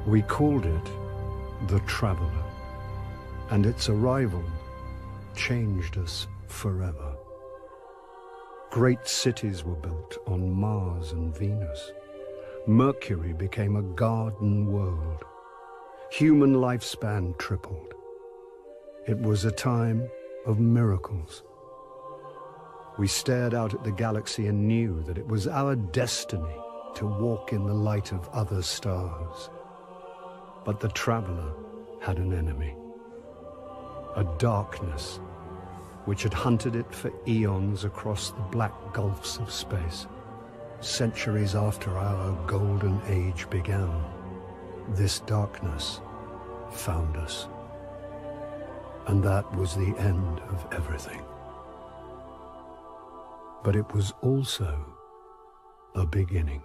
We called it the Traveler, and its arrival changed us forever. Great cities were built on Mars and Venus. Mercury became a garden world. Human lifespan tripled. It was a time of miracles. We stared out at the galaxy and knew that it was our destiny to walk in the light of other stars. But the Traveler had an enemy, a darkness which had hunted it for eons across the black gulfs of space. Centuries after our golden age began, this darkness found us. And that was the end of everything. But it was also a beginning.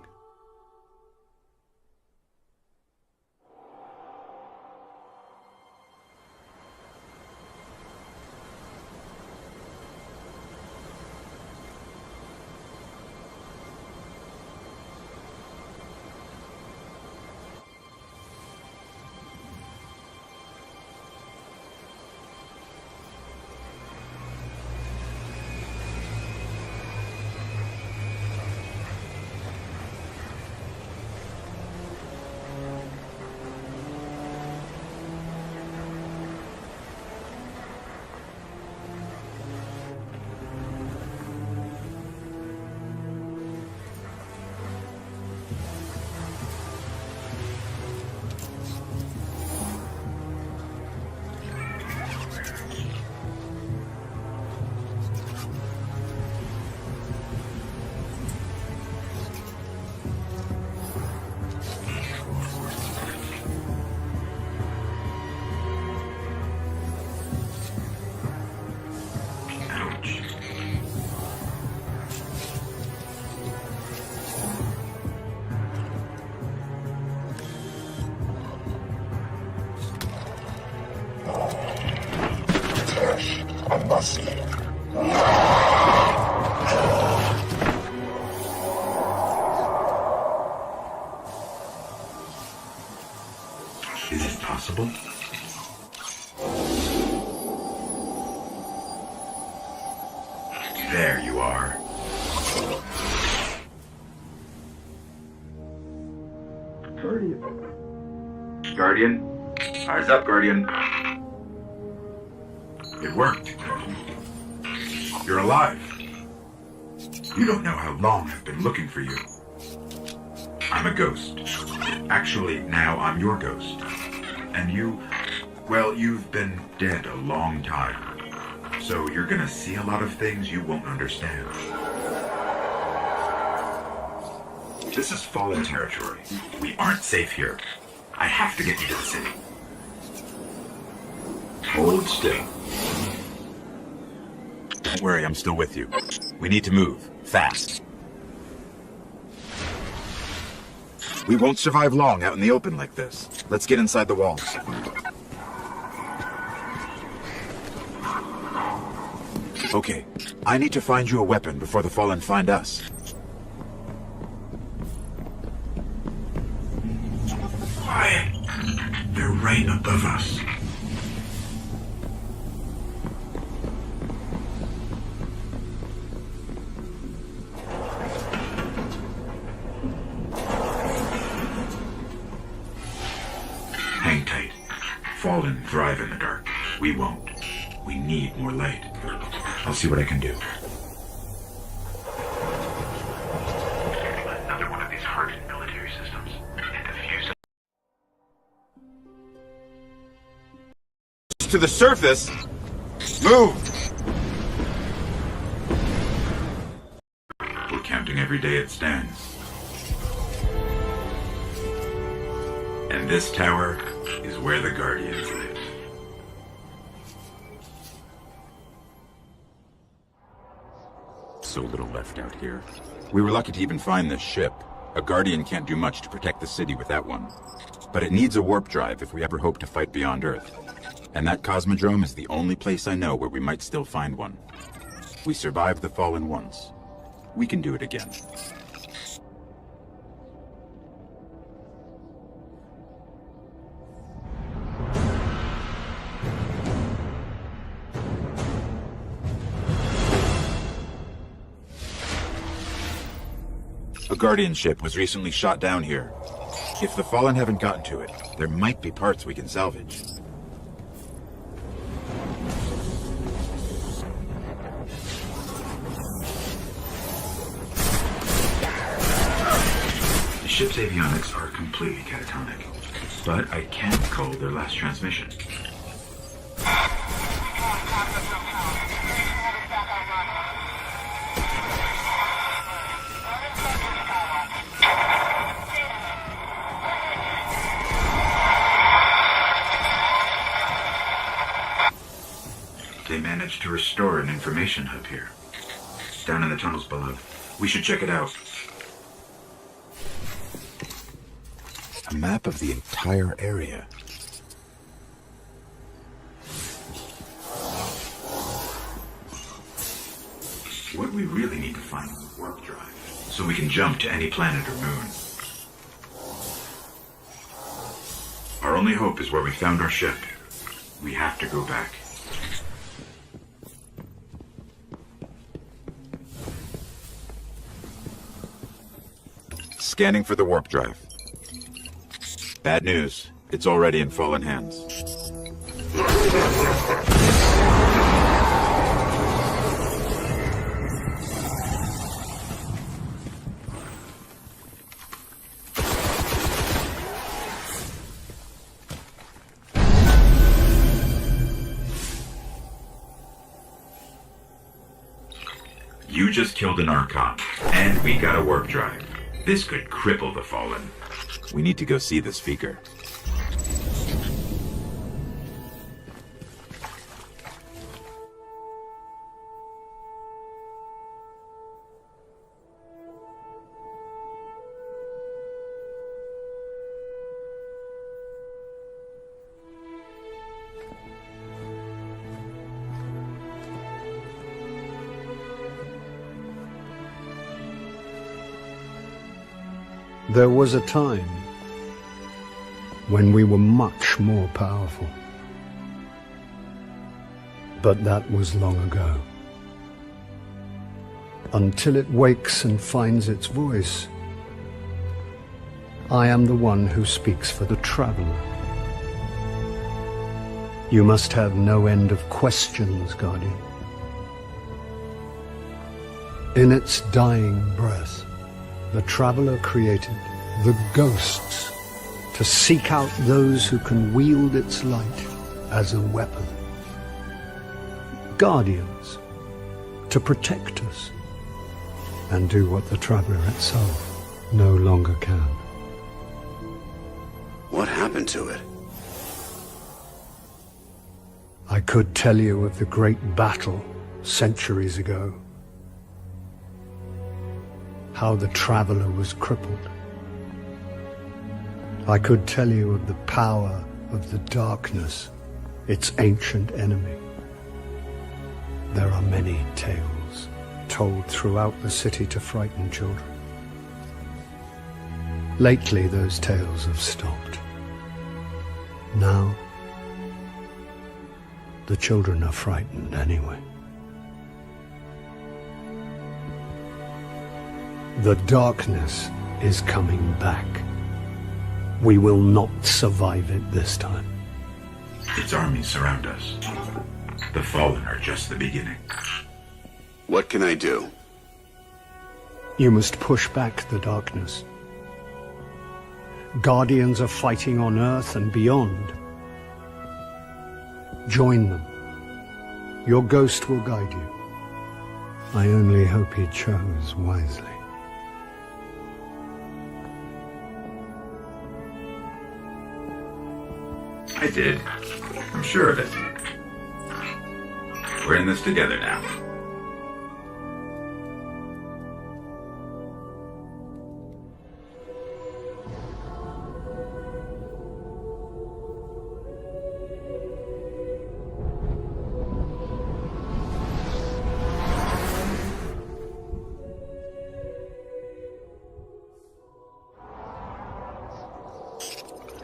Is it possible? There you are. Guardian? Eyes up, Guardian. It worked. You're alive. You don't know how long I've been looking for you. I'm a ghost. Actually, now I'm your ghost. And you, well, you've been dead a long time. So you're gonna see a lot of things you won't understand. This is fallen territory. We aren't safe here. I have to get you to the city. Hold still. Don't worry, I'm still with you. We need to move. Fast. We won't survive long out in the open like this. Let's get inside the walls. Okay, I need to find you a weapon before the Fallen find us. Quiet. They're right above us. Hang tight. Fallen thrive in the dark. We won't. We need more light. I'll see what I can do. Another one of these hardened military systems. And defuse it. To the surface! Move! We're counting every day it stands. And this tower is where the Guardians live. So little left out here. We were lucky to even find this ship. A Guardian can't do much to protect the city with that one. But it needs a warp drive if we ever hope to fight beyond Earth. And that Cosmodrome is the only place I know where we might still find one. We survived the Fallen once. We can do it again. A Guardian ship was recently shot down here. If the Fallen haven't gotten to it, there might be parts we can salvage. The ship's avionics are completely catatonic, but I can't call their last transmission. They managed to restore an information hub here. Down in the tunnels below. We should check it out. A map of the entire area. What we really need to find is a warp drive, so we can jump to any planet or moon. Our only hope is where we found our ship. We have to go back. Scanning for the warp drive. Bad news. It's already in Fallen hands. You just killed an Archon, and we got a warp drive. This could cripple the Fallen. We need to go see the speaker. There was a time when we were much more powerful. But that was long ago. Until it wakes and finds its voice, I am the one who speaks for the traveler. You must have no end of questions, Guardian. In its dying breath, the traveler created the ghosts to seek out those who can wield its light as a weapon. Guardians to protect us and do what the traveler itself no longer can. What happened to it? I could tell you of the great battle centuries ago. How the traveler was crippled. I could tell you of the power of the darkness, its ancient enemy. There are many tales told throughout the city to frighten children. Lately, those tales have stopped. Now, the children are frightened anyway. The darkness is coming back. We will not survive it this time. Its armies surround us. The Fallen are just the beginning. What can I do? You must push back the darkness. Guardians are fighting on Earth and beyond. Join them. Your ghost will guide you. I only hope he chose wisely. I did. I'm sure of it. We're in this together now.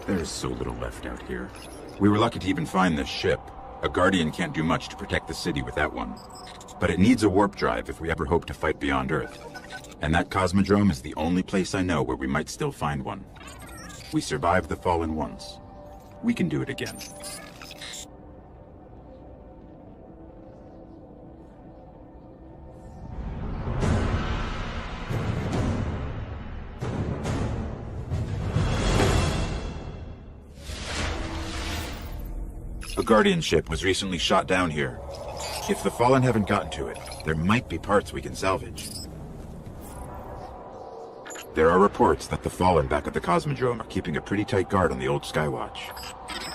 There's so little left out here. We were lucky to even find this ship. A Guardian can't do much to protect the city with that one. But it needs a warp drive if we ever hope to fight beyond Earth. And that Cosmodrome is the only place I know where we might still find one. We survived the Fallen once. We can do it again. A Guardian ship was recently shot down here. If the Fallen haven't gotten to it, there might be parts we can salvage. There are reports that the Fallen back at the Cosmodrome are keeping a pretty tight guard on the old Skywatch.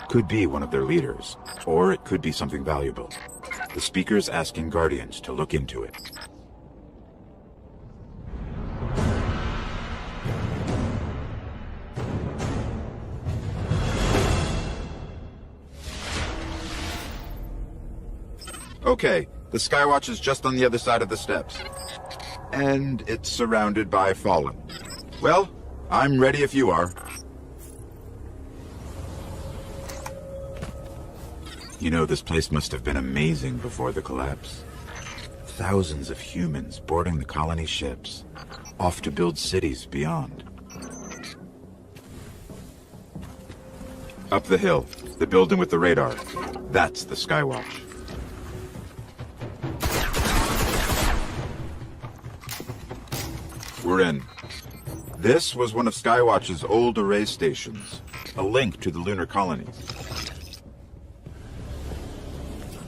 Could be one of their leaders, or it could be something valuable. The speaker's asking Guardians to look into it. Okay, the Skywatch is just on the other side of the steps. And it's surrounded by Fallen. Well, I'm ready if you are. You know, this place must have been amazing before the collapse. Thousands of humans boarding the colony ships, off to build cities beyond. Up the hill, the building with the radar. That's the Skywatch. We're in. This was one of Skywatch's old array stations, a link to the lunar colonies.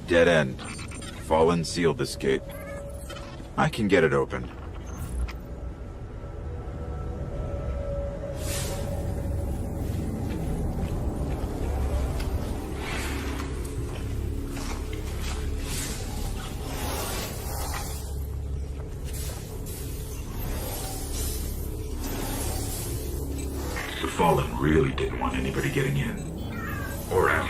Dead end. Fallen sealed this gate. I can get it open. The Fallen really didn't want anybody getting in. Or out.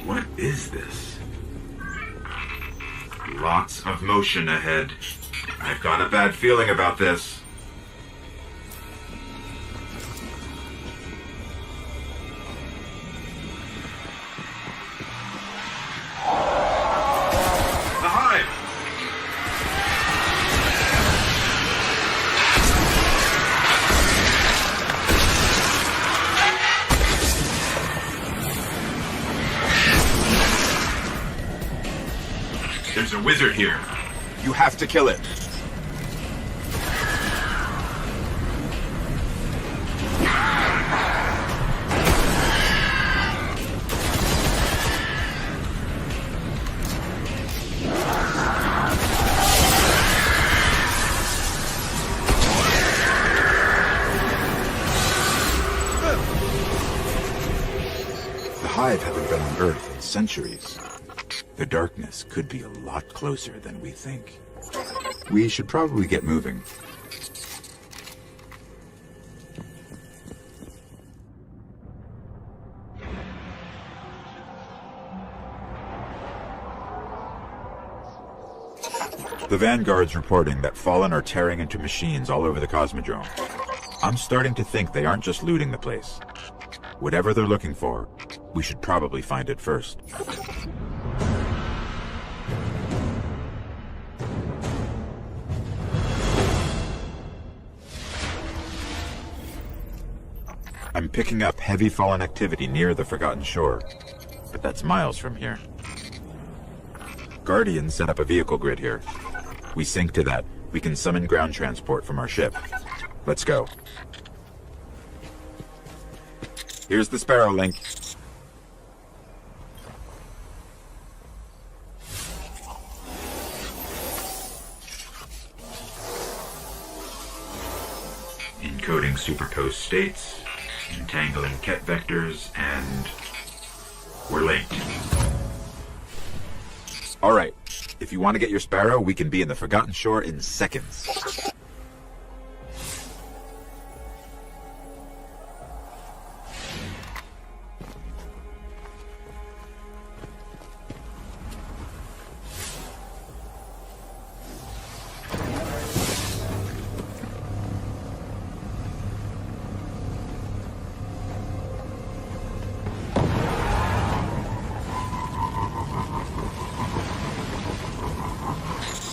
What is this? Lots of motion ahead. I've got a bad feeling about this. There's a wizard here. You have to kill it. hive haven't been on Earth in centuries. The darkness could be a lot closer than we think. We should probably get moving. The Vanguard's reporting that Fallen are tearing into machines all over the Cosmodrome. I'm starting to think they aren't just looting the place. Whatever they're looking for, we should probably find it first. I'm picking up heavy Fallen activity near the Forgotten Shore, but that's miles from here. Guardians set up a vehicle grid here. We sync to that. We can summon ground transport from our ship. Let's go. Here's the Sparrow link. Encoding superposed states, entangling ket vectors, and we're linked. All right. If you want to get your Sparrow, we can be in the Forgotten Shore in seconds.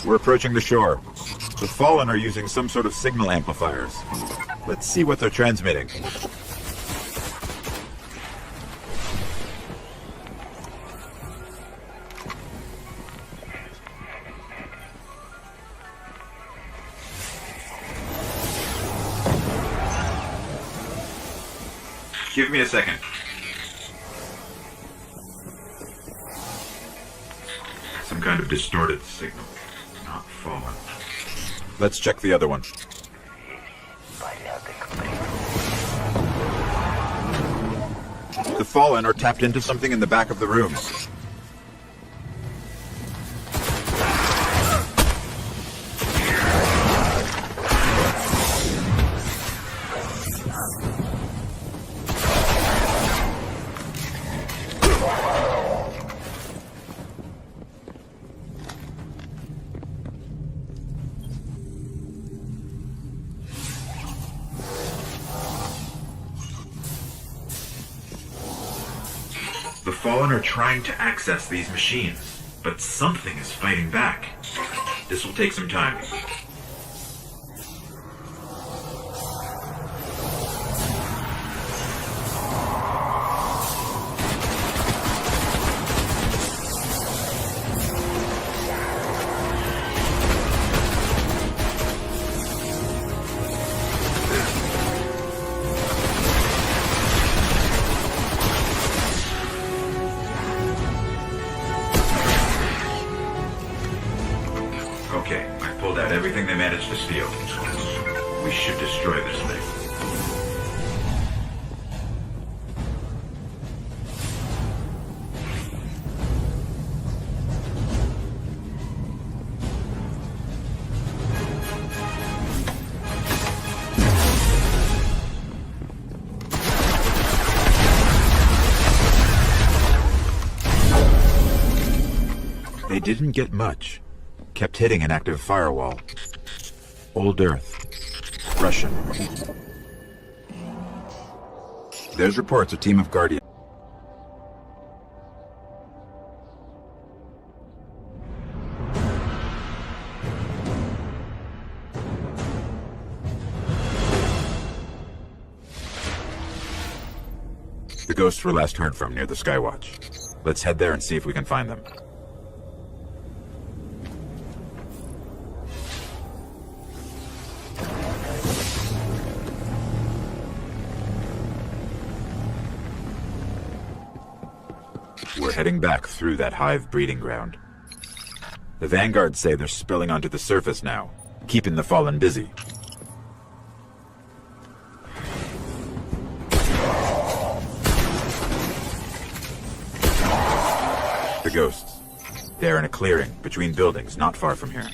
We're approaching the shore. The Fallen are using some sort of signal amplifiers. Let's see what they're transmitting. Give me a second. Some kind of distorted signal. Not Fallen. Let's check the other one. The Fallen are tapped into something in the back of the room. The Fallen are trying to access these machines, but something is fighting back. This will take some time. Okay, I pulled out everything they managed to steal. We should destroy this thing. They didn't get much. Kept hitting an active firewall. Old Earth. Russian. There's reports a team of Guardians. The ghosts were last heard from near the Skywatch. Let's head there and see if we can find them. We're heading back through that hive breeding ground. The Vanguards say they're spilling onto the surface now, keeping the Fallen busy. the ghosts. They're in a clearing, between buildings, not far from here.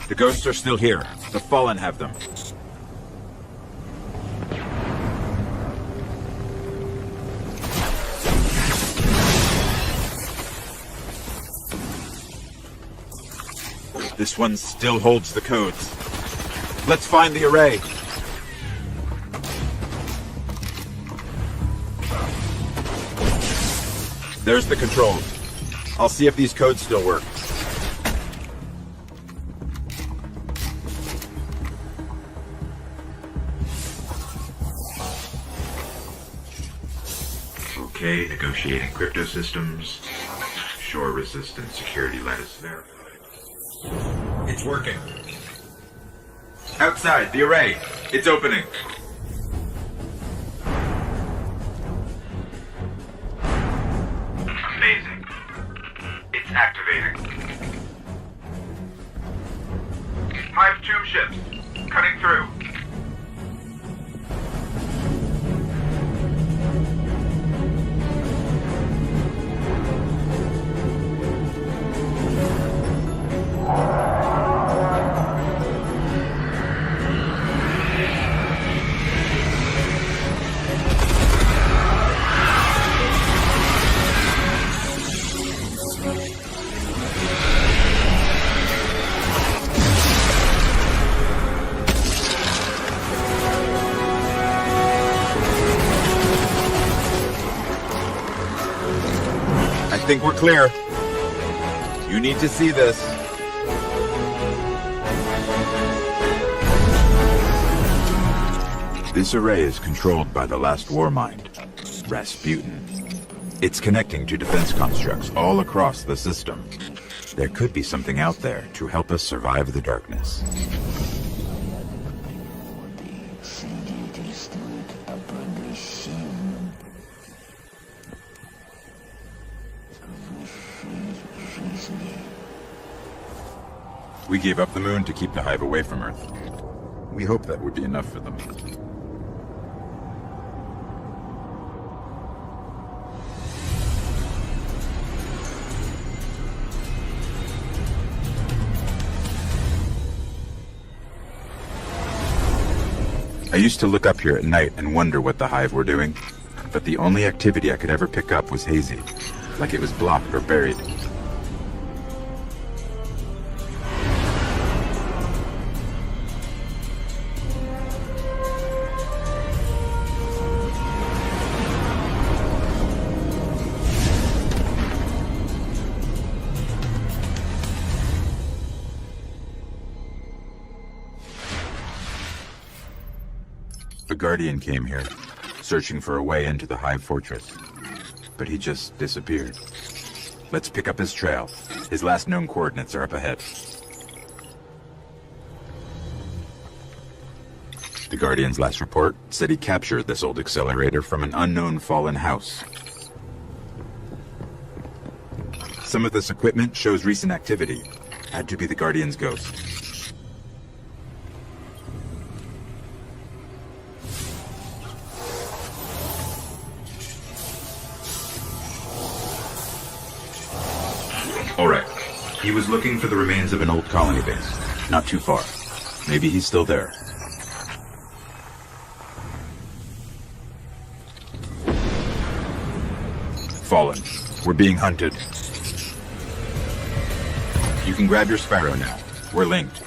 The ghosts are still here. The Fallen have them. This one still holds the codes. Let's find the array. There's the controls. I'll see if these codes still work. Okay, negotiating crypto systems. Shore resistant security lettuce verified. It's working. Outside, the array. It's opening. Amazing. It's activating. Hive tomb ships. Cutting through. I think we're clear. You need to see this. This array is controlled by the last war mind, Rasputin. It's connecting to defense constructs all across the system. There could be something out there to help us survive the darkness. We gave up the moon to keep the Hive away from Earth. We hope that would be enough for them. I used to look up here at night and wonder what the Hive were doing, but the only activity I could ever pick up was hazy, like it was blocked or buried. The Guardian came here, searching for a way into the Hive Fortress, but he just disappeared. Let's pick up his trail. His last known coordinates are up ahead. The Guardian's last report said he captured this old accelerator from an unknown fallen house. Some of this equipment shows recent activity. Had to be the Guardian's ghost. Alright. He was looking for the remains of an old colony base. Not too far. Maybe he's still there. Fallen. We're being hunted. You can grab your Sparrow now. We're linked.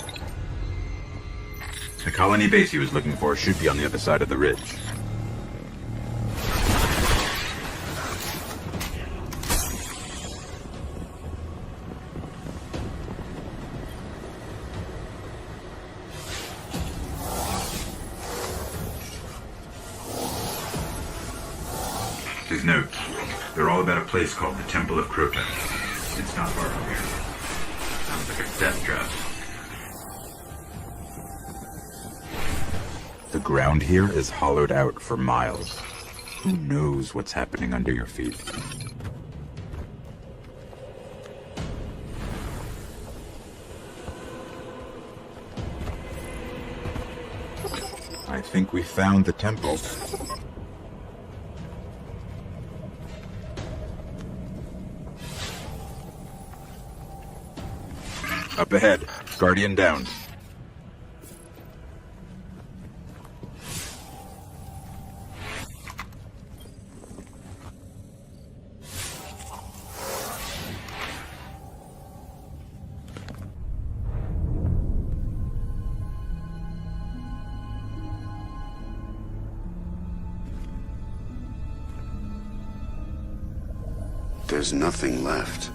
The colony base he was looking for should be on the other side of the ridge. His notes. They're all about a place called the Temple of Croton. It's not far from here. Sounds like a death trap. The ground here is hollowed out for miles. Who knows what's happening under your feet? I think we found the temple. Up ahead. Guardian down. There's nothing left.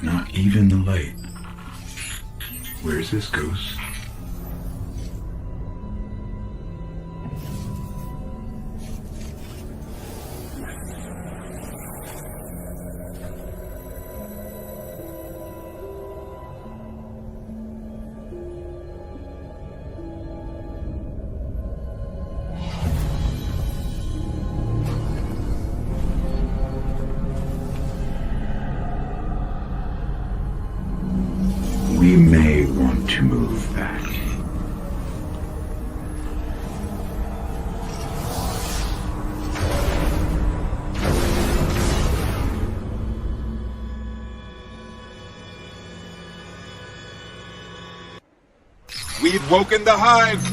Not even the light. Where's this ghost? We may want to move back. We've woken the hive!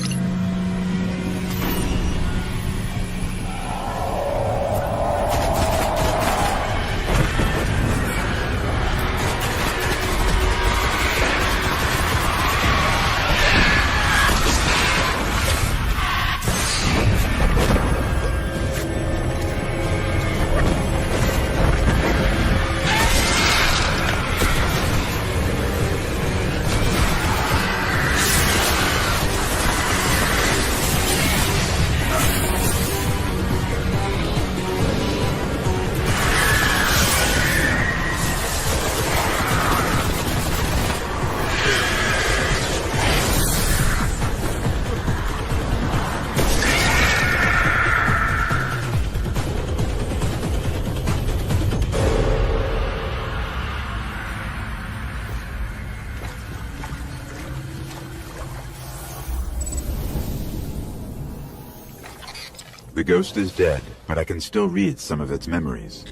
The ghost is dead, but I can still read some of its memories.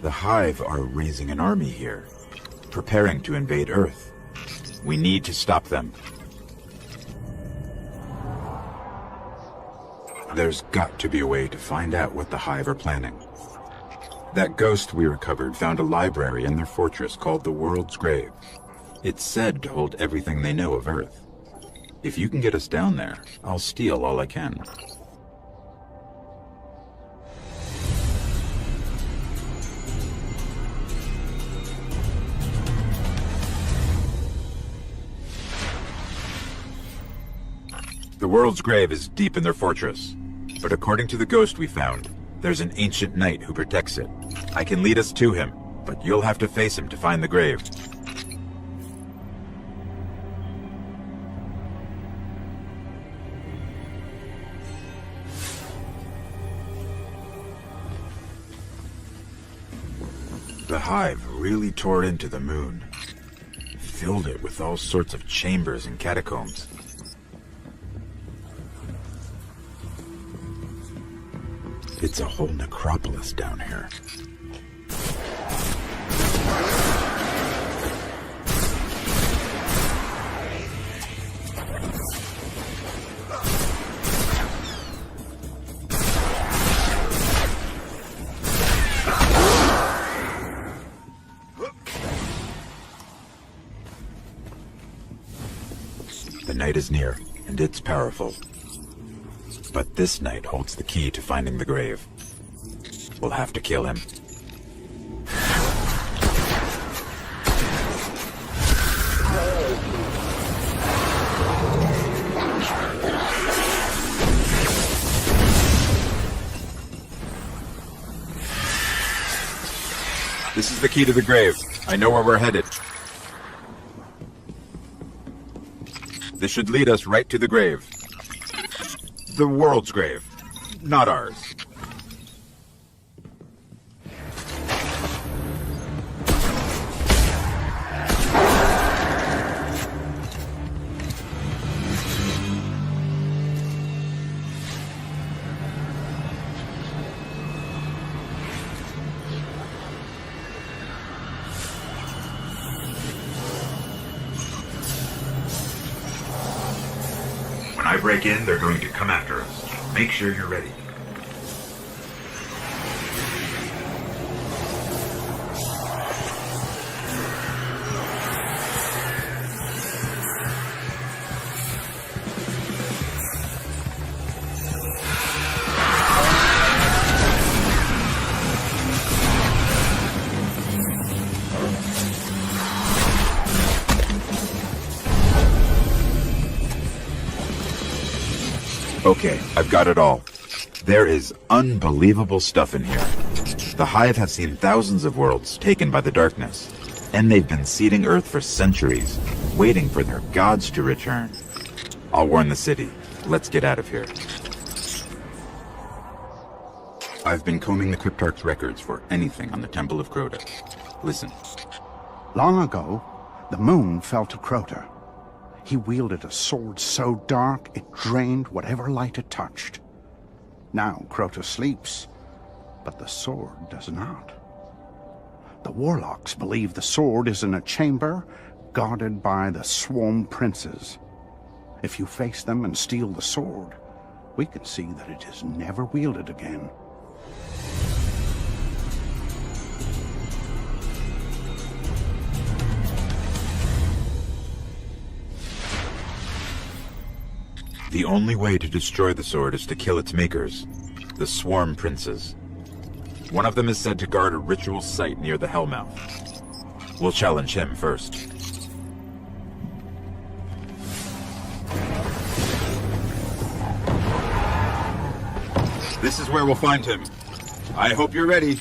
The Hive are raising an army here, preparing to invade Earth. We need to stop them. There's got to be a way to find out what the Hive are planning. That ghost we recovered found a library in their fortress called the World's Grave. It's said to hold everything they know of Earth. If you can get us down there, I'll steal all I can. The World's Grave is deep in their fortress, but according to the ghost we found, there's an ancient knight who protects it. I can lead us to him, but you'll have to face him to find the grave. The Hive really tore into the moon, filled it with all sorts of chambers and catacombs. It's a whole necropolis down here. The night is near, and it's powerful. But this knight holds the key to finding the grave. We'll have to kill him. This is the key to the grave. I know where we're headed. This should lead us right to the grave. The world's grave, not ours. I break in, they're going to come after us. Make sure you're ready. Okay, I've got it all. There is unbelievable stuff in here. The Hive have seen thousands of worlds taken by the darkness, and they've been seeding Earth for centuries, waiting for their gods to return. I'll warn the city. Let's get out of here. I've been combing the Cryptarch's records for anything on the Temple of Crota. Listen. Long ago, the moon fell to Crota. He wielded a sword so dark it drained whatever light it touched. Now Crota sleeps, but the sword does not. The warlocks believe the sword is in a chamber guarded by the swarm princes. If you face them and steal the sword, we can see that it is never wielded again. The only way to destroy the sword is to kill its makers, the Swarm Princes. One of them is said to guard a ritual site near the Hellmouth. We'll challenge him first. This is where we'll find him. I hope you're ready.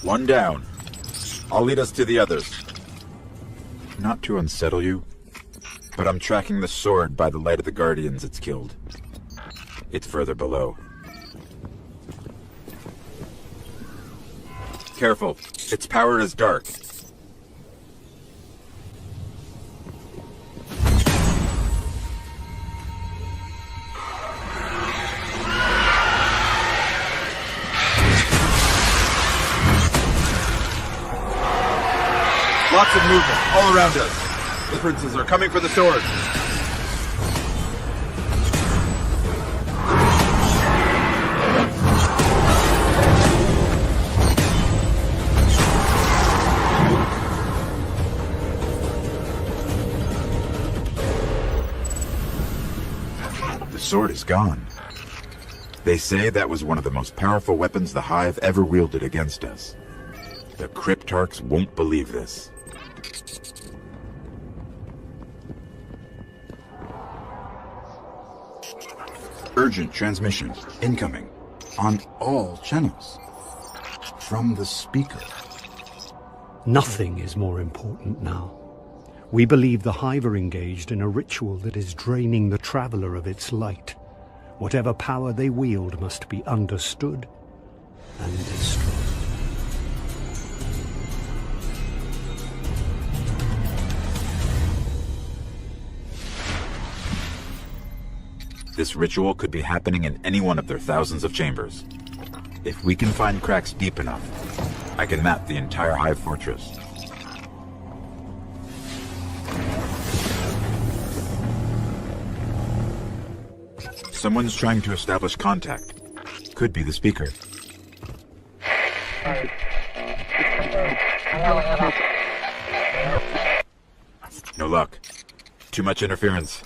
One down. I'll lead us to the others. Not to unsettle you, but I'm tracking the sword by the light of the Guardians it's killed. It's further below. Careful. Its power is dark. Lots of movement all around us. The princes are coming for the sword. The sword is gone. They say that was one of the most powerful weapons the Hive ever wielded against us. The Cryptarchs won't believe this. Urgent transmission, incoming, on all channels. From the speaker. Nothing is more important now. We believe the Hive are engaged in a ritual that is draining the Traveler of its light. Whatever power they wield must be understood and destroyed. This ritual could be happening in any one of their thousands of chambers. If we can find cracks deep enough, I can map the entire Hive fortress. Someone's trying to establish contact. Could be the speaker. No luck. Too much interference.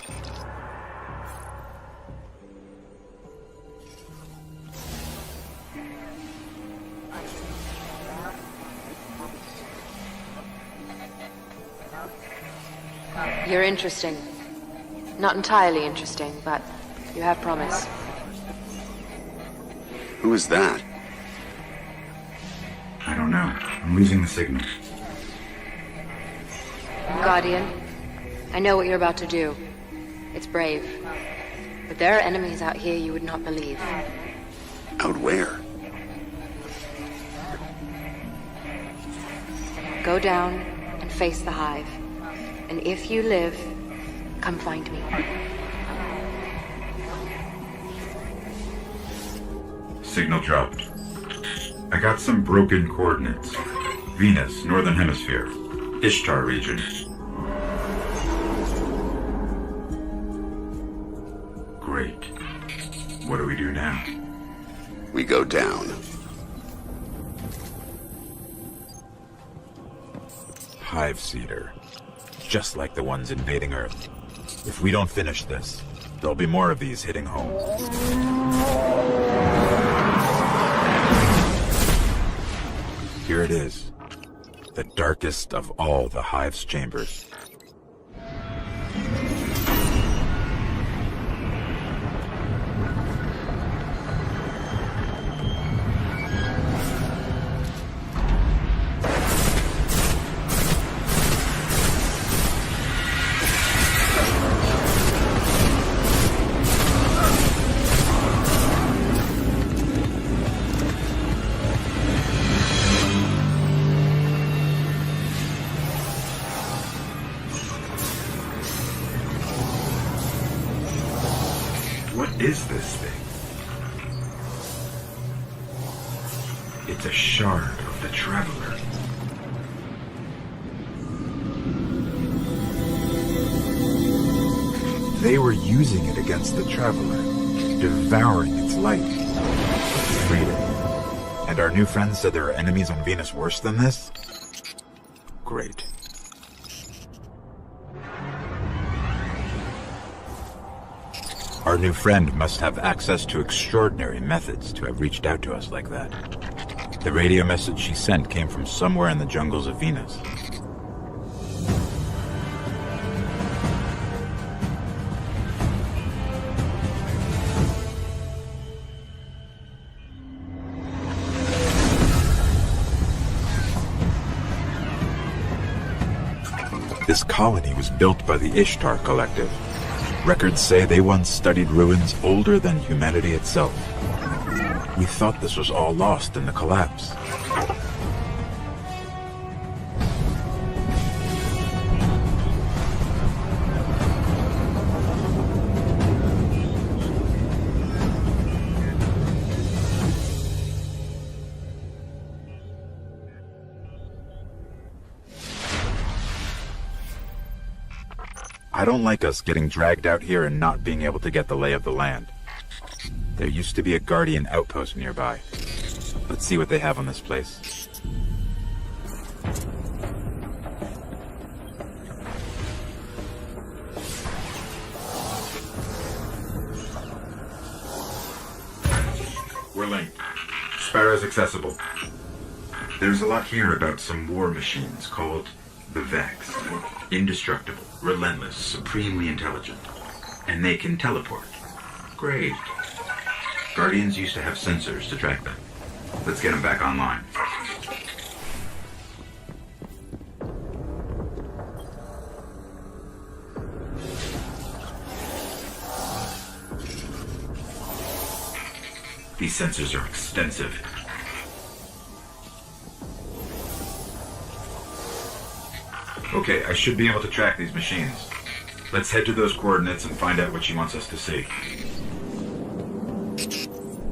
You're interesting. Not entirely interesting, but you have promise. Who is that? I don't know. I'm losing the signal. Guardian, I know what you're about to do. It's brave. But there are enemies out here you would not believe. Out where? Go down and and face the hive. And if you live, come find me. Signal dropped. I got some broken coordinates. Venus, Northern Hemisphere. Ishtar region. Great. What do we do now? We go down. Hive seeder. Just like the ones invading Earth. If we don't finish this, there'll be more of these hitting home. Here it is. The darkest of all the hive's chambers. What is this thing? It's a shard of the Traveler. They were using it against the Traveler, devouring its light. Freedom. And our new friend said there are enemies on Venus worse than this? Great. Our new friend must have access to extraordinary methods to have reached out to us like that. The radio message she sent came from somewhere in the jungles of Venus. This colony was built by the Ishtar Collective. Records say they once studied ruins older than humanity itself. We thought this was all lost in the collapse. I don't like us getting dragged out here and not being able to get the lay of the land. There used to be a Guardian outpost nearby. Let's see what they have on this place. We're linked. Sparrow's accessible. There's a lot here about some war machines called the Vex. Indestructible, relentless, supremely intelligent. And they can teleport. Great. Guardians used to have sensors to track them. Let's get them back online. These sensors are extensive. Okay, I should be able to track these machines. Let's head to those coordinates and find out what she wants us to see.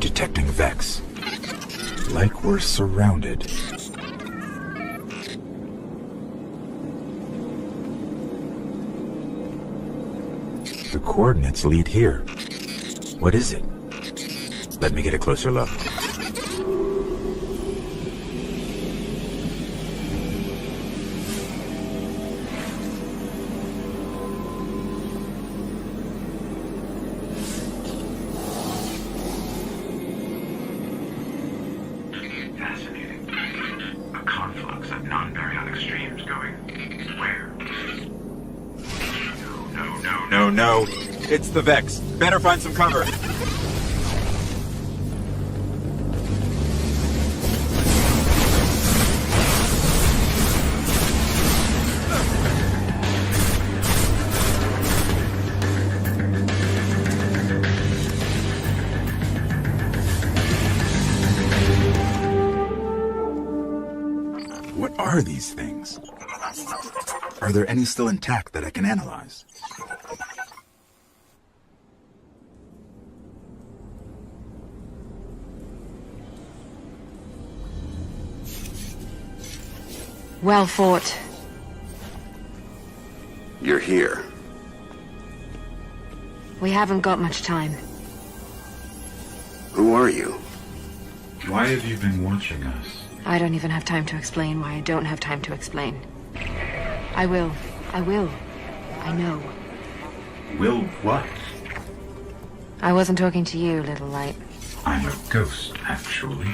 Detecting Vex. Like we're surrounded. The coordinates lead here. What is it? Let me get a closer look. Fascinating. A conflux of non-baryonic streams going where? No. It's the Vex. Better find some cover. What are these things? Are there any still intact that I can analyze? Well fought. You're here. We haven't got much time. Who are you? Why have you been watching us? I don't even have time to explain why I don't have time to explain. I will. I know. Will what? I wasn't talking to you, little light. I'm a ghost, actually.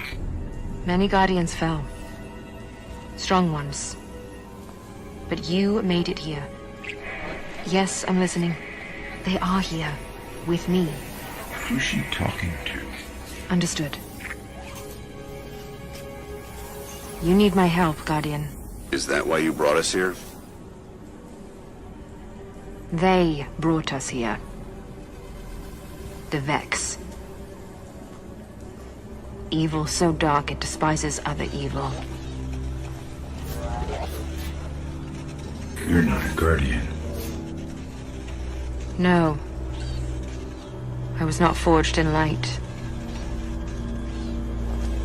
Many guardians fell. Strong ones. But you made it here. Yes, I'm listening. They are here. With me. Who's she talking to? Understood. You need my help, Guardian. Is that why you brought us here? They brought us here. The Vex. Evil so dark it despises other evil. You're not a guardian. No. I was not forged in light.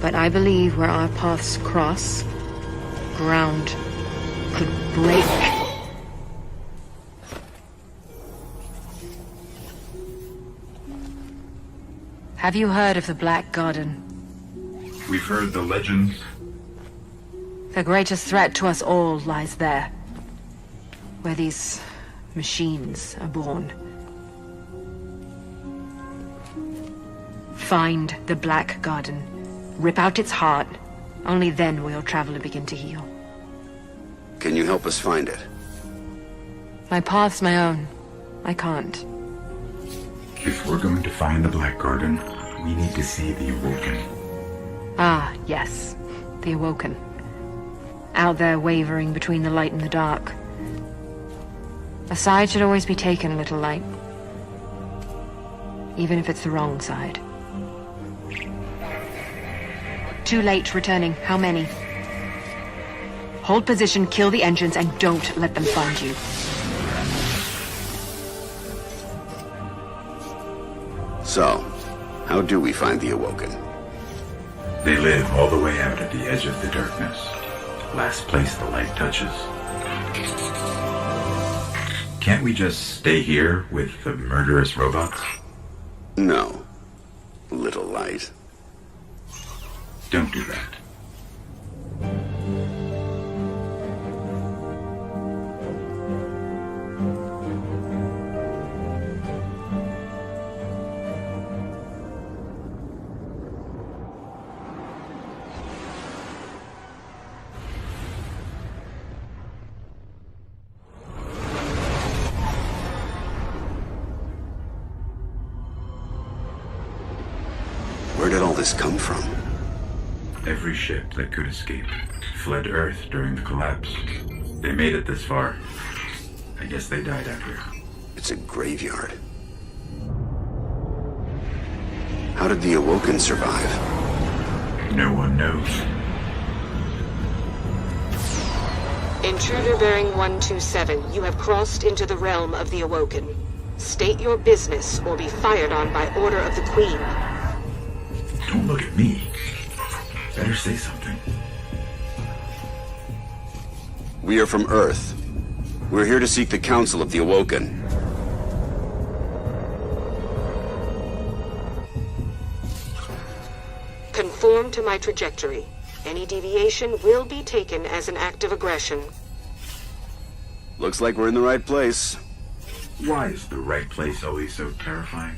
But I believe where our paths cross, ground could break. Have you heard of the Black Garden? We've heard the legends. The greatest threat to us all lies there. Where these machines are born. Find the Black Garden. Rip out its heart. Only then will your traveler begin to heal. Can you help us find it? My path's my own. I can't. If we're going to find the Black Garden, we need to see the Awoken. Ah, yes. The Awoken. Out there wavering between the light and the dark. A side should always be taken, little light. Even if it's the wrong side. Too late returning. How many? Hold position, kill the engines, and don't let them find you. So, how do we find the Awoken? They live all the way out at the edge of the darkness. Last place the light touches. Can't we just stay here with the murderous robots? No. Little light. Don't do that. Where did all this come from? Every ship that could escape fled Earth during the collapse. They made it this far. I guess they died out here. It's a graveyard. How did the Awoken survive? No one knows. Intruder bearing 127, you have crossed into the realm of the Awoken. State your business or be fired on by order of the Queen. Don't look at me. Better say something. We are from Earth. We're here to seek the counsel of the Awoken. Conform to my trajectory. Any deviation will be taken as an act of aggression. Looks like we're in the right place. Why is the right place always so terrifying?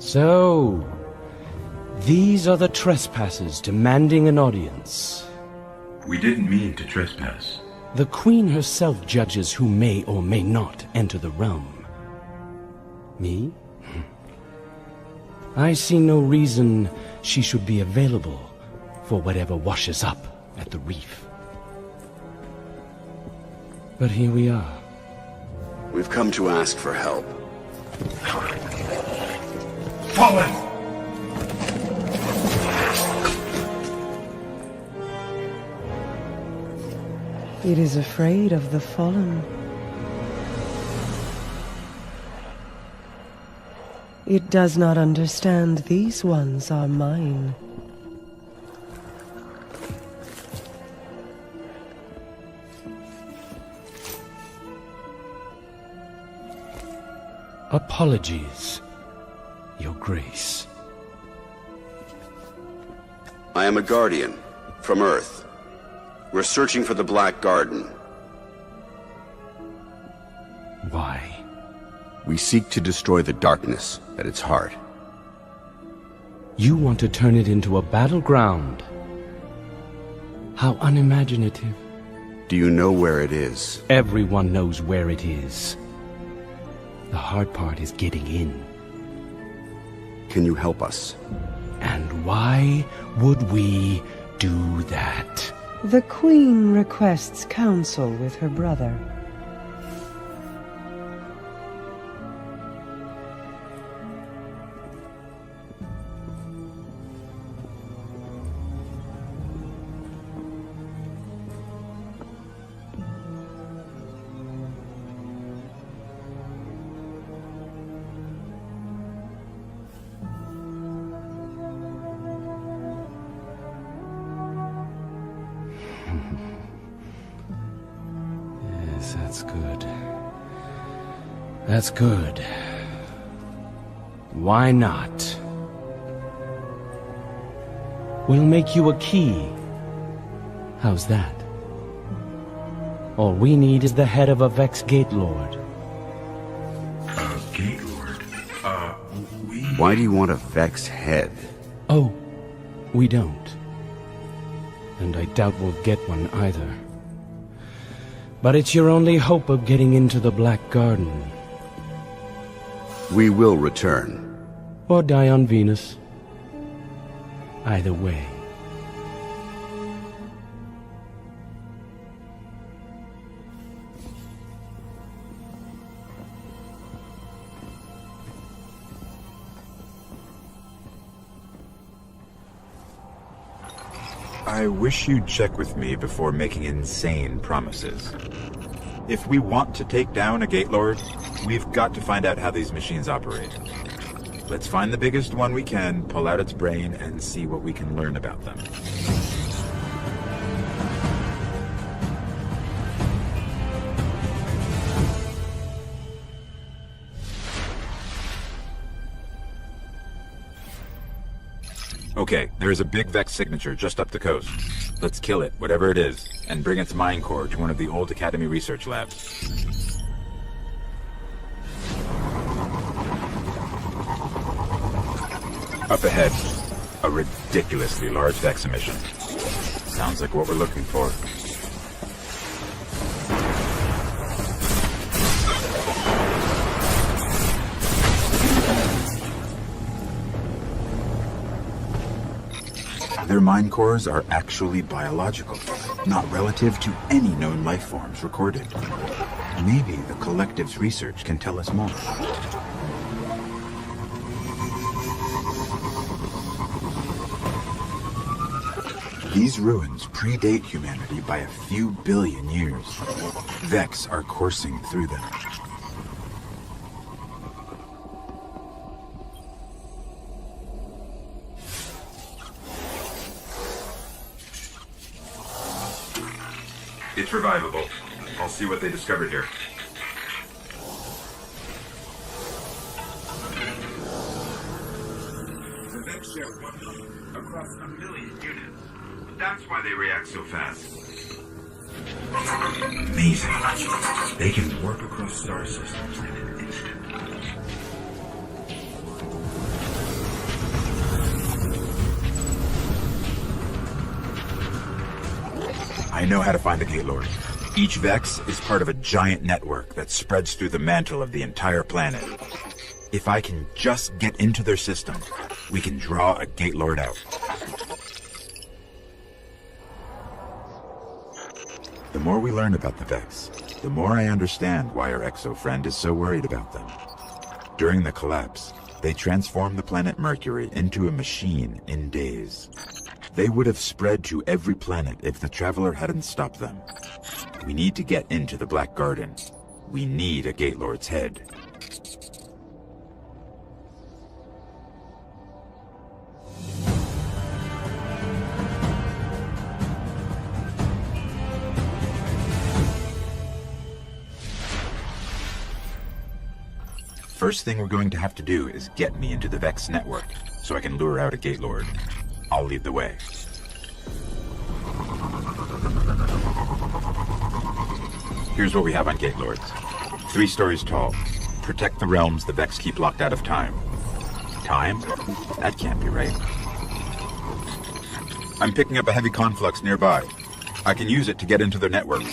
So, these are the trespassers demanding an audience. We didn't mean to trespass. The Queen herself judges who may or may not enter the realm. Me? I see no reason she should be available for whatever washes up at the reef. But here we are. We've come to ask for help. Fallen! It is afraid of the fallen. It does not understand these ones are mine. Apologies, Your Grace. I am a guardian from Earth. We're searching for the Black Garden. Why? We seek to destroy the darkness at its heart. You want to turn it into a battleground? How unimaginative. Do you know where it is? Everyone knows where it is. The hard part is getting in. Can you help us? And why would we do that? The Queen requests counsel with her brother. Yes, that's good. That's good. Why not? We'll make you a key. How's that? All we need is the head of a Vex Gate Lord. A Gate Lord? Why do you want a Vex head? Oh, we don't. And I doubt we'll get one either. But it's your only hope of getting into the Black Garden. We will return. Or die on Venus. Either way. I wish you'd check with me before making insane promises. If we want to take down a Gate Lord, we've got to find out how these machines operate. Let's find the biggest one we can, pull out its brain, and see what we can learn about them. Okay, there's a big Vex signature just up the coast. Let's kill it, whatever it is, and bring its mine core to one of the old Academy research labs. Up ahead, a ridiculously large Vex emission. Sounds like what we're looking for. Their mind cores are actually biological, not relative to any known life forms recorded. Maybe the collective's research can tell us more. These ruins predate humanity by a few billion years. Vex are coursing through them. It's revivable. I'll see what they discovered here. The Vex share one link across 1 million units. That's why they react so fast. Amazing. They can warp across star systems in an instant. I know how to find the Gate Lord. Each Vex is part of a giant network that spreads through the mantle of the entire planet. If I can just get into their system, we can draw a Gate Lord out. The more we learn about the Vex, the more I understand why our exo-friend is so worried about them. During the collapse, they transformed the planet Mercury into a machine in days. They would have spread to every planet if the Traveler hadn't stopped them. We need to get into the Black Garden. We need a Gate Lord's head. First thing we're going to have to do is get me into the Vex network, so I can lure out a Gate Lord. I'll lead the way. Here's what we have on Gate Lords. 3 stories tall. Protect the realms the Vex keep locked out of time. Time? That can't be right. I'm picking up a heavy conflux nearby. I can use it to get into their network.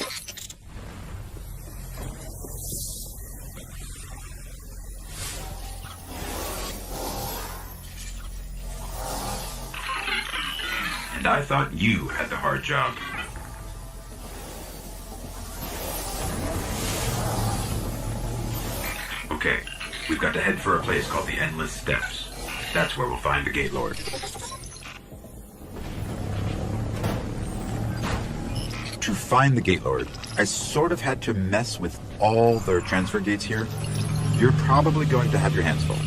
And I thought you had the hard job. Okay, we've got to head for a place called the Endless Steps. That's where we'll find the Gate Lord. To find the Gate Lord, I sort of had to mess with all their transfer gates here. You're probably going to have your hands full.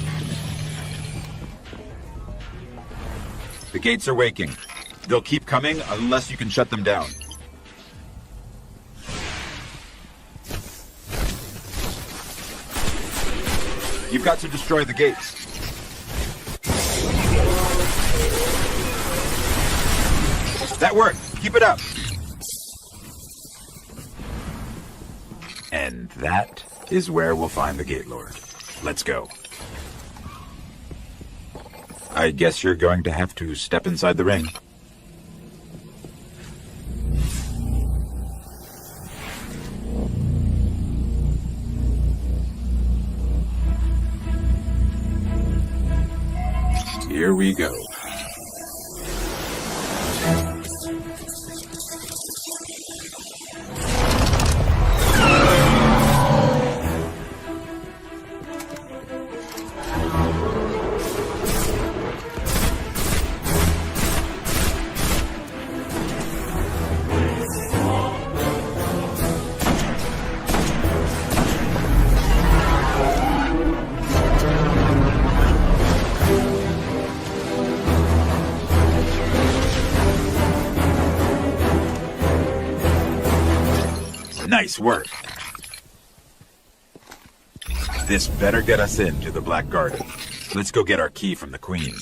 The gates are waking. They'll keep coming unless you can shut them down. You've got to destroy the gates. That worked. Keep it up. And that is where we'll find the Gate Lord. Let's go. I guess you're going to have to step inside the ring. Here we go. Nice work. This better get us into the Black Garden. Let's go get our key from the Queen.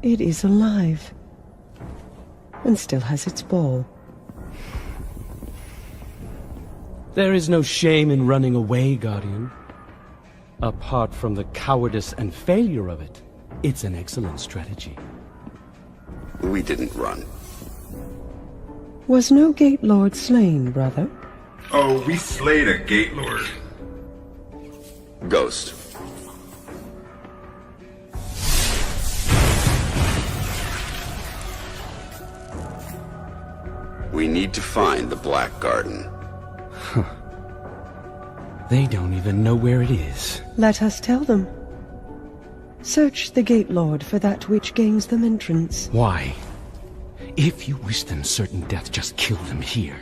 It is alive, and still has its ball. There is no shame in running away, Guardian. Apart from the cowardice and failure of it, it's an excellent strategy. We didn't run. Was no Gate Lord slain, brother? Oh, we slayed a Gate Lord. Ghost. We need to find the Black Garden. They don't even know where it is. Let us tell them. Search the Gate Lord for that which gains them entrance. Why? If you wish them certain death, just kill them here.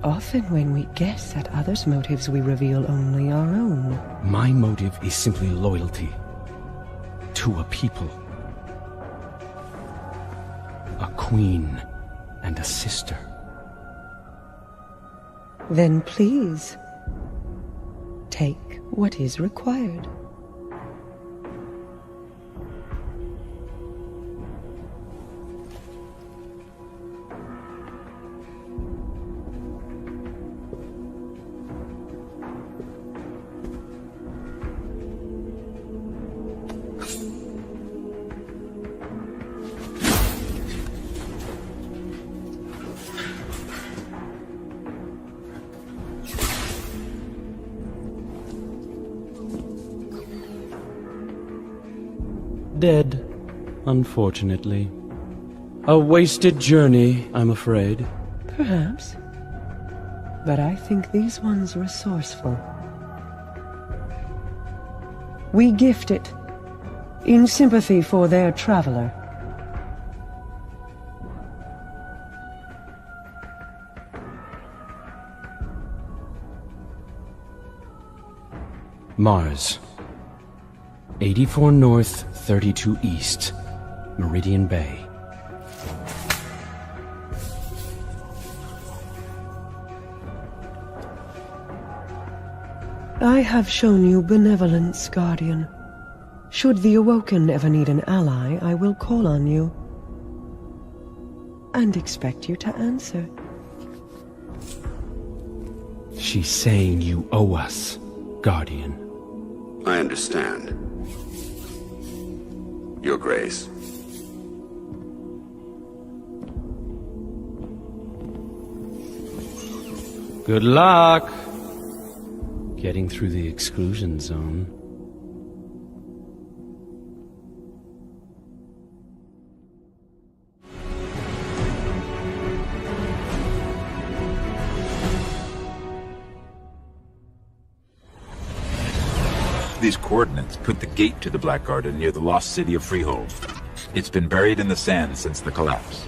Often when we guess at others' motives, we reveal only our own. My motive is simply loyalty. To a people. A queen and a sister. Then please, take what is required. dead, unfortunately. A wasted journey, I'm afraid. Perhaps. But I think these ones resourceful. We gift it, in sympathy for their traveler. Mars. 84 North, 32 East. Meridian Bay. I have shown you benevolence, Guardian. Should the Awoken ever need an ally, I will call on you. And expect you to answer. She's saying you owe us, Guardian. I understand. Your Grace. Good luck getting through the exclusion zone. These coordinates put the gate to the Black Garden near the lost city of Freehold. It's been buried in the sand since the collapse.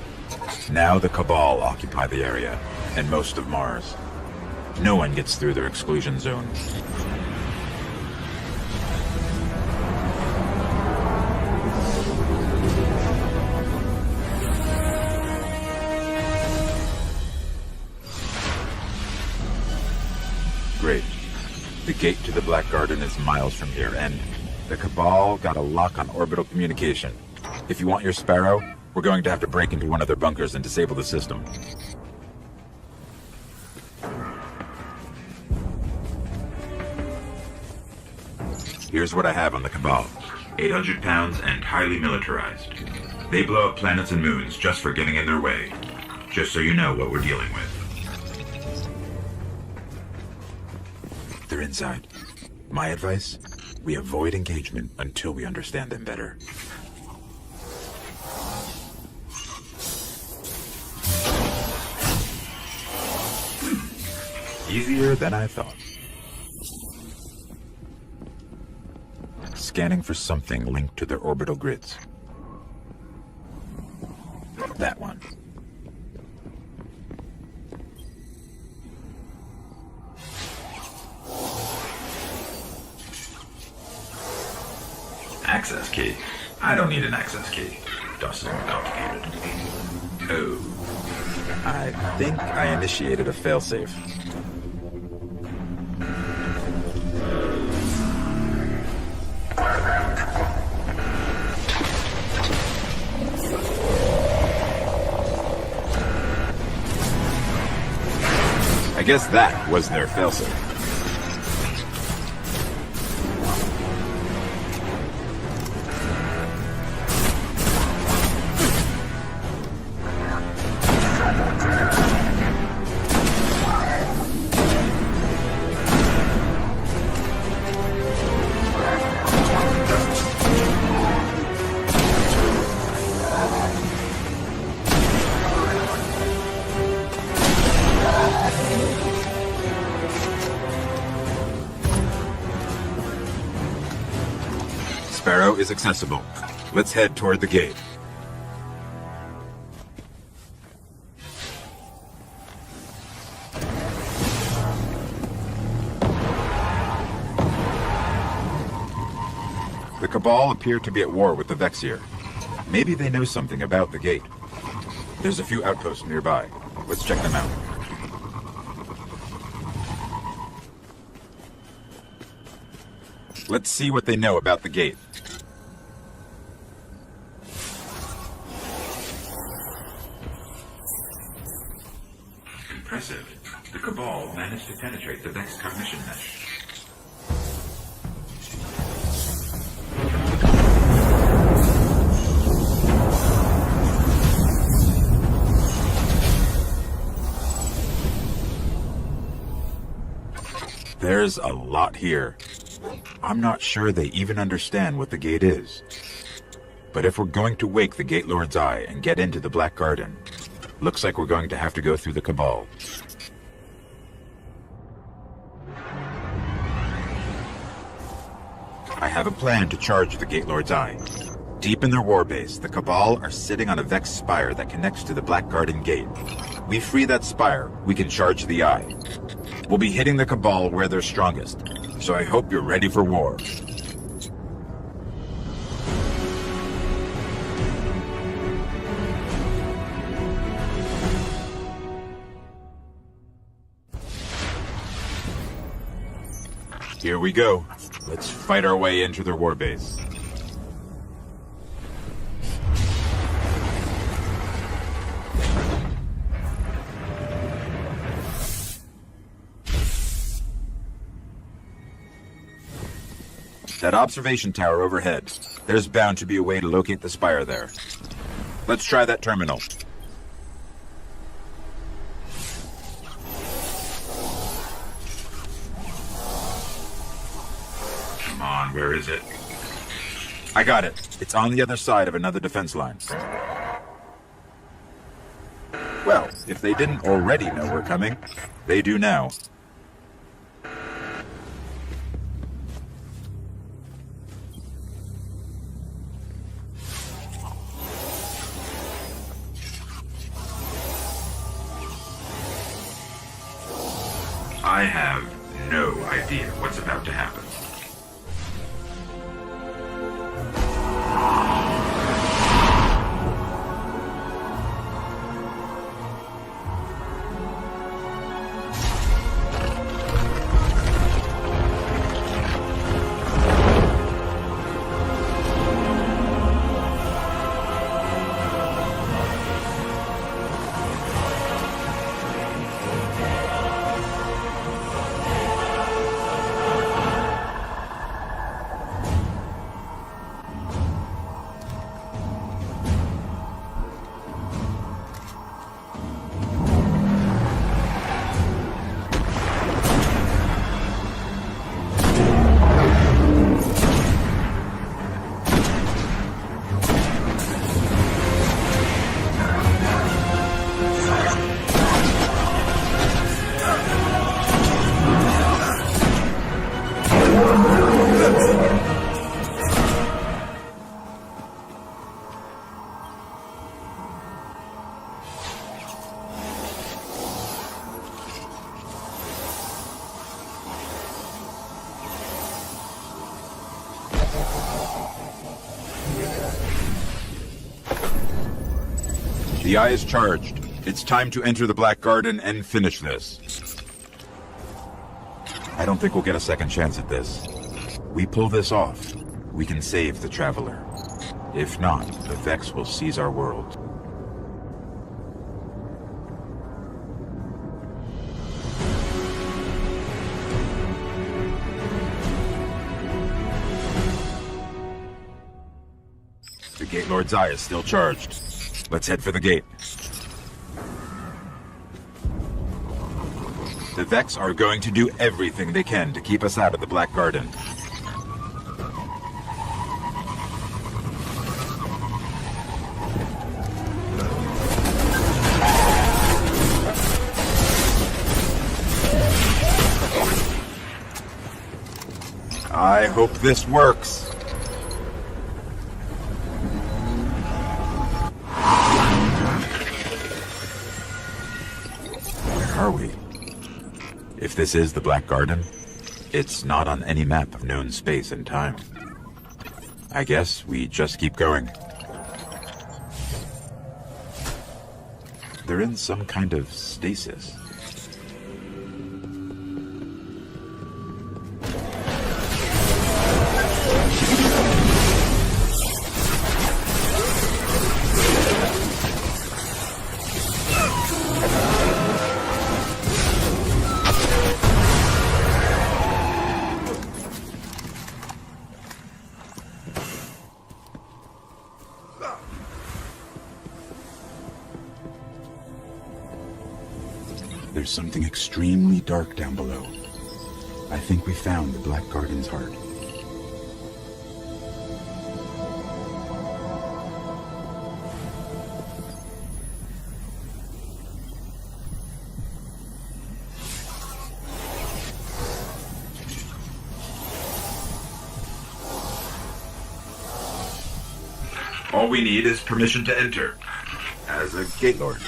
Now the Cabal occupy the area, and most of Mars. No one gets through their exclusion zone. Great. The gate to the Black Garden is miles from here, and the Cabal got a lock on orbital communication. If you want your Sparrow, we're going to have to break into one of their bunkers and disable the system. Here's what I have on the Cabal. 800 pounds and highly militarized. They blow up planets and moons just for getting in their way. Just so you know what we're dealing with. They're inside. My advice? We avoid engagement until we understand them better. Easier than I thought. Scanning for something linked to their orbital grids. That one. Access key? I don't need an access key. DOS is complicated. Oh. I think I initiated a failsafe. I guess that was their failsafe. Sparrow is accessible. Let's head toward the gate. The Cabal appear to be at war with the Vexier. Maybe they know something about the gate. There's a few outposts nearby. Let's check them out. Let's see what they know about the gate. Impressive. The Cabal managed to penetrate the Vex cognition mesh. There's a lot here. I'm not sure they even understand what the gate is. But if we're going to wake the Gate Lord's Eye and get into the Black Garden, looks like we're going to have to go through the Cabal. I have a plan to charge the Gate Lord's Eye. Deep in their warbase, the Cabal are sitting on a Vex spire that connects to the Black Garden Gate. We free that spire, we can charge the Eye. We'll be hitting the Cabal where they're strongest, so I hope you're ready for war. Here we go. Let's fight our way into their warbase. That observation tower overhead. There's bound to be a way to locate the spire there. Let's try that terminal. Come on, where is it? I got it. It's on the other side of another defense line. Well, if they didn't already know we're coming, they do now. I have no idea what's about to happen. The Eye is charged. It's time to enter the Black Garden and finish this. I don't think we'll get a second chance at this. We pull this off, we can save the Traveler. If not, the Vex will seize our world. The Gate Lord's Eye is still charged. Let's head for the gate. The Vex are going to do everything they can to keep us out of the Black Garden. I hope this works. Are we? If this is the Black Garden, it's not on any map of known space and time. I guess we just keep going. They're in some kind of stasis. There's something extremely dark down below. I think we found the Black Garden's heart. All we need is permission to enter. As a gate lord.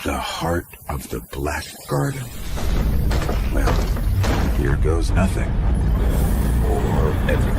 The heart of the Black Garden. Well, here goes nothing. Or everything.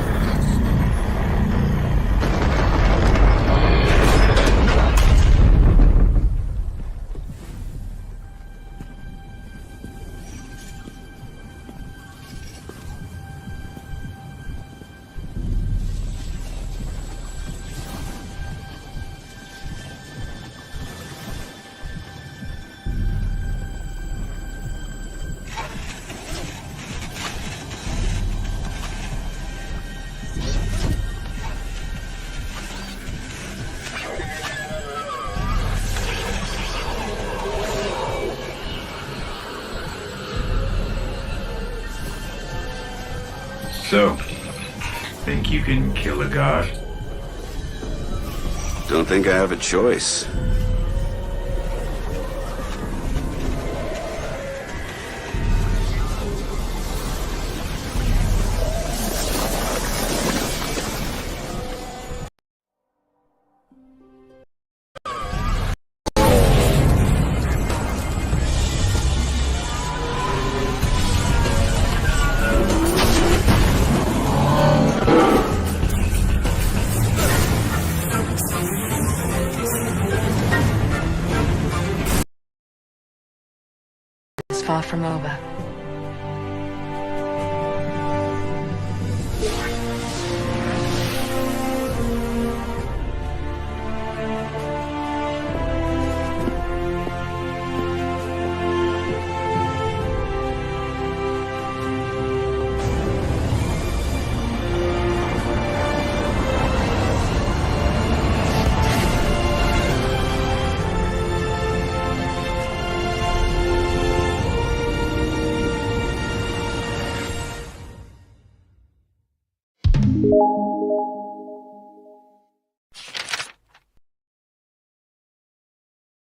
So, think you can kill a god? Don't think I have a choice. It's far from over.